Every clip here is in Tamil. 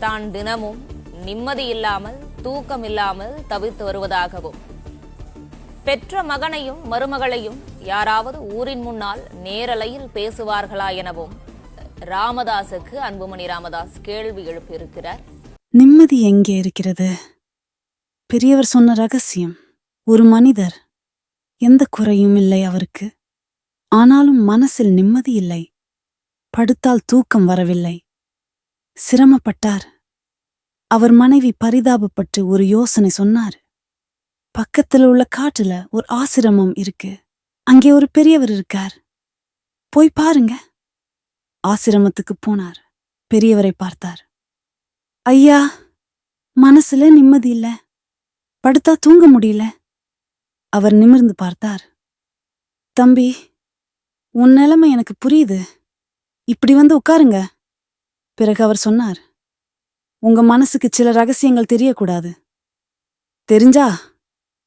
தான் தினமும் நிம்மதியில்லாமல் தூக்கமில்லாமல் தவித்து வருவதாகவும், பெற்ற மகனையும் மருமகளையும் யாராவது ஊரின் முன்னால் நேரலையில் பேசுவார்களா எனவும் ராமதாசுக்கு அன்புமணி ராமதாஸ் கேள்வி எழுப்பியிருக்கிறார். நிம்மதி எங்கே இருக்கிறது? பெரியவர் சொன்ன ரகசியம், ஒரு மனிதர், எந்த குறையும் இல்லை அவருக்கு. ஆனாலும் மனசில் நிம்மதி இல்லை. படுத்தால் தூக்கம் வரவில்லை. சிரமப்பட்டார். அவர் மனைவி பரிதாபப்பட்டு ஒரு யோசனை சொன்னார். பக்கத்தில் உள்ள காட்டுல ஒரு ஆசிரமம் இருக்கு. அங்கே ஒரு பெரியவர் இருக்கார். போய் பாருங்க. ஆசிரமத்துக்கு போனார். பெரியவரை பார்த்தார். ஐயா, மனசுல நிம்மதி இல்ல. படுத்தா தூங்க முடியல. அவர் நிமிர்ந்து பார்த்தார். தம்பி, உன் நிலைமை எனக்கு புரியுது. இப்படி வந்து உட்காருங்க. பிறகு அவர் சொன்னார், உங்க மனசுக்கு சில ரகசியங்கள் தெரியக்கூடாது. தெரிஞ்சா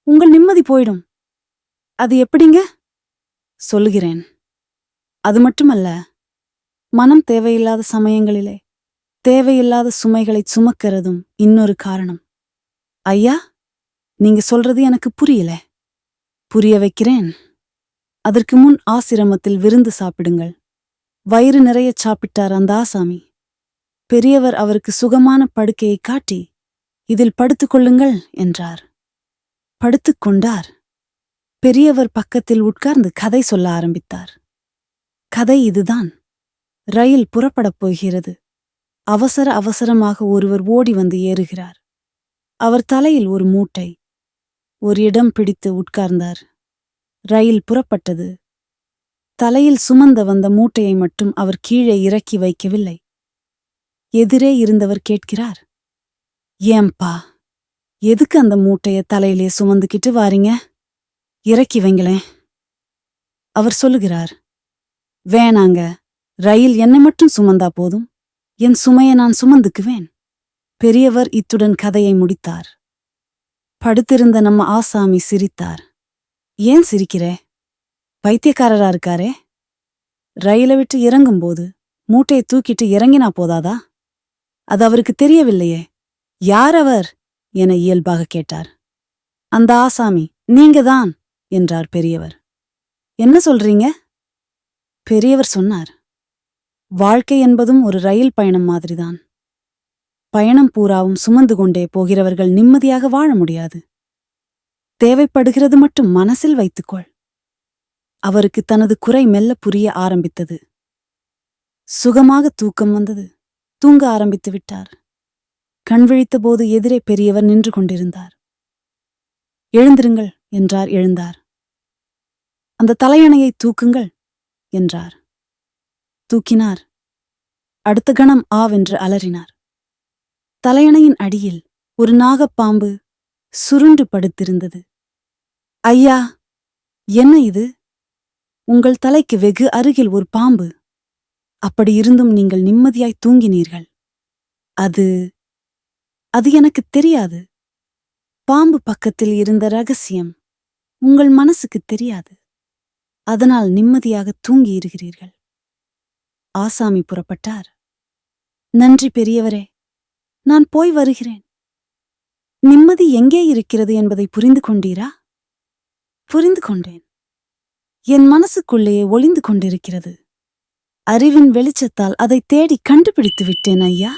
உங்கள் நிம்மதி போயிடும். அது எப்படிங்க? சொல்லுகிறேன். அது மட்டுமல்ல, மனம் தேவையில்லாத சமயங்களிலே தேவையில்லாத சுமைகளை சுமக்கிறதும் இன்னொரு காரணம். ஐயா, நீங்க சொல்றது எனக்கு புரியல. புரிய வைக்கிறேன். அதற்கு முன் ஆசிரமத்தில் விருந்து சாப்பிடுங்கள். வயிறு நிறைய சாப்பிட்டார் அந்த ஆசாமி. பெரியவர் அவருக்கு சுகமான படுக்கையை காட்டி, இதில் படுத்துக்கொள்ளுங்கள் என்றார். படுத்துக்கொண்டார். பெரியவர் பக்கத்தில் உட்கார்ந்து கதை சொல்ல ஆரம்பித்தார். கதை இதுதான். ரயில் புறப்படப் போகிறது. அவசர அவசரமாக ஒருவர் ஓடி வந்து ஏறுகிறார். அவர் தலையில் ஒரு மூட்டை. ஒரு இடம் பிடித்து உட்கார்ந்தார். ரயில் புறப்பட்டது. தலையில் சுமந்த வந்த மூட்டையை மட்டும் அவர் கீழே இறக்கி வைக்கவில்லை. எதிரே இருந்தவர் கேட்கிறார், ஏம்பா, எதுக்கு அந்த மூட்டைய தலையிலே சுமந்துக்கிட்டு வாரீங்க? இறக்கி வைங்களேன். அவர் சொல்லுகிறார், வேணாங்க, ரயில் என்னை மட்டும் சுமந்தா போதும். என் சுமையை நான் சுமந்துக்குவேன். பெரியவர் இத்துடன் கதையை முடித்தார். படுத்திருந்த நம்ம ஆசாமி சிரித்தார். ஏன் சிரிக்கிறே? பைத்தியக்காரரா இருக்காரே? ரயிலை விட்டு இறங்கும்போது மூட்டையை தூக்கிட்டு இறங்கினா போதாதா? அது அவருக்கு தெரியவில்லையே. யார் அவர் என இயல்பாக கேட்டார். அந்த ஆசாமி நீங்கதான் என்றார் பெரியவர். என்ன சொல்றீங்க? பெரியவர் சொன்னார், வாழ்க்கை என்பதும் ஒரு ரயில் பயணம் மாதிரிதான். பயணம் பூராவும் சுமந்து கொண்டே போகிறவர்கள் நிம்மதியாக வாழ முடியாது. தேவைப்படுகிறது மட்டும் மனசில் வைத்துக்கொள். அவருக்கு தனது குறை மெல்ல புரிய ஆரம்பித்தது. சுகமாக தூக்கம் வந்தது. தூங்க ஆரம்பித்து விட்டார். கண் விழித்தபோது எதிரே பெரியவர் நின்று கொண்டிருந்தார். எழுந்திருங்கள் என்றார். எழுந்தார். அந்த தலையணையை தூக்குங்கள் என்றார். தூக்கினார். அடுத்த கணம் ஆவென்று அலறினார். தலையணையின் அடியில் ஒரு நாகப்பாம்பு சுருண்டு படுத்திருந்தது. ஐயா, என்ன இது? உங்கள் தலைக்கு வெகு அருகில் ஒரு பாம்பு. அப்படி இருந்தும் நீங்கள் நிம்மதியாய் தூங்கினீர்கள். அது எனக்கு தெரியாது. பாம்பு பக்கத்தில் இருந்த ரகசியம் உங்கள் மனசுக்கு தெரியாது. அதனால் நிம்மதியாக தூங்கியிருக்கிறீர்கள். ஆசாமி புறப்பட்டார். நன்றி பெரியவரே, நான் போய் வருகிறேன். நிம்மதி எங்கே இருக்கிறது என்பதை புரிந்து கொண்டீரா? புரிந்து கொண்டேன். என் மனசுக்குள்ளேயே ஒளிந்து கொண்டிருக்கிறது. அறிவின் வெளிச்சத்தால் அதை தேடி கண்டுபிடித்து விட்டேன் ஐயா.